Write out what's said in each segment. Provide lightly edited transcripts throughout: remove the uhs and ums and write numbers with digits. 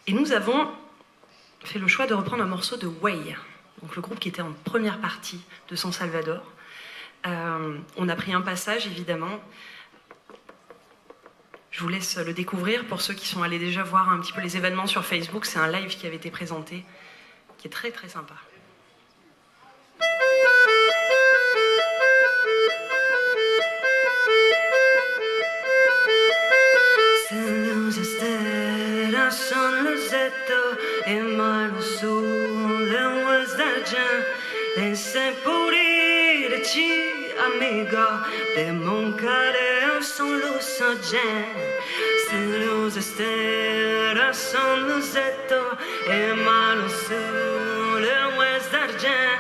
Et nous avons fait le choix de reprendre un morceau de Way, donc le groupe qui était en première partie de San Salvador. On a pris un passage, évidemment. Je vous laisse le découvrir pour ceux qui sont allés déjà voir un petit peu les événements sur Facebook. C'est un live qui avait été présenté, qui est très très sympa. Son luzetto e mai lo sole was d'argent e se purirci amigo de mancare son lo soggen se luz estera son luzetto e mai lo sole was d'argent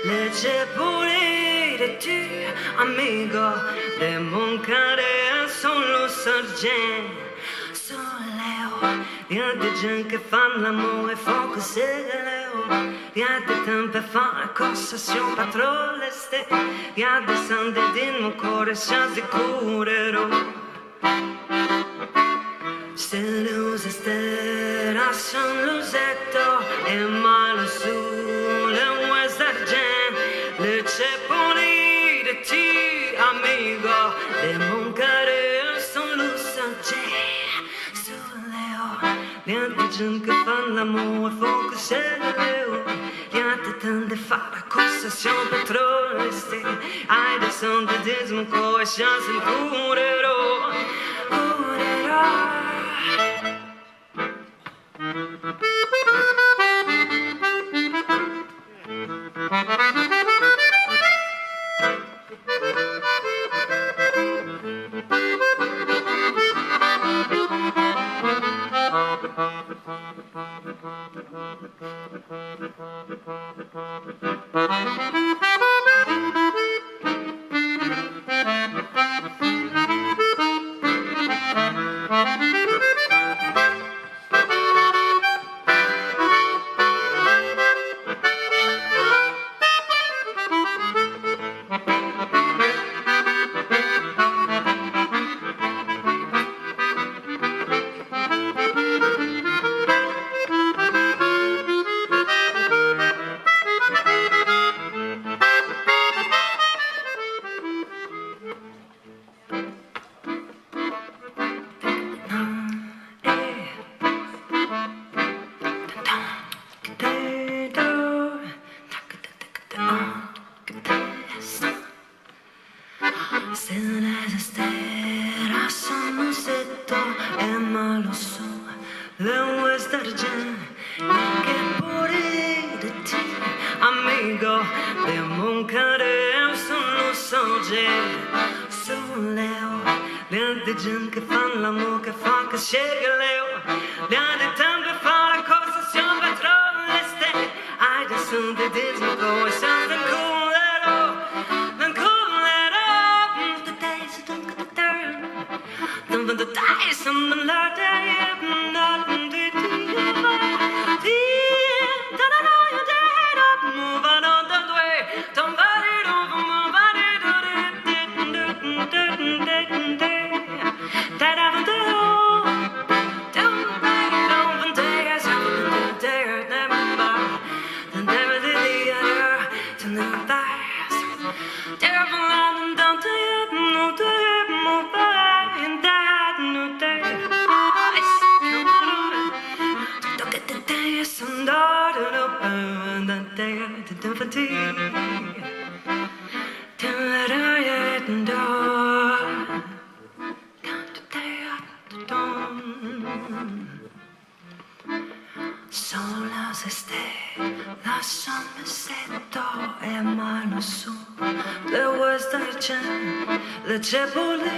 legge purirci amigo de mancare son lo soggen. Y'a des gens qui font l'amour et font que c'est galère. Y'a des temps per fare la conversation pas trop leste. Y'a des sande din mon corps e chance di curerò. Se luz estera son luzetto e malo sole un ues d'argent. Le c'è pulire ti amigo de mon care son lusaggent. Y'a des gens qui font l'amour et font que c'est le y'a des temps de faire la conversation pas trop rester. Ai des sons de dire mon corps et chance de curerò. Se le stelle sono setto e malo so le ues d'argent che pure di ti amigo de mon care sono songe soleo le de gente che fanno l'amore che fa che sceglie leo le de tempo fa la cosa siamo troppo leste ai de son de dismo go something cool. The dice and the light move on the way. Don't let it over, move on it. Sola se stelle, lasciami setto e mano su le ues d'argent, le cepole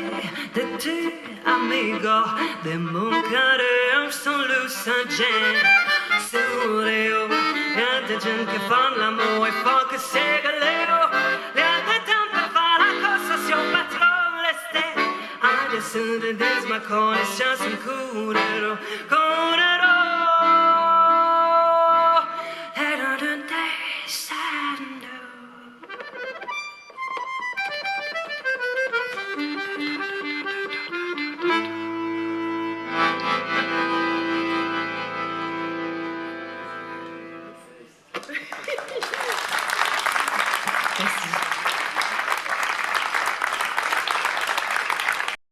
de tu amigo de mon care son lusaggent. Sureo, y'a des gens qui font l'amour et font que c'est galero. Y'a des temps per fare la conversation pas trop leste. Adesso de dis ma connaissance in curerò.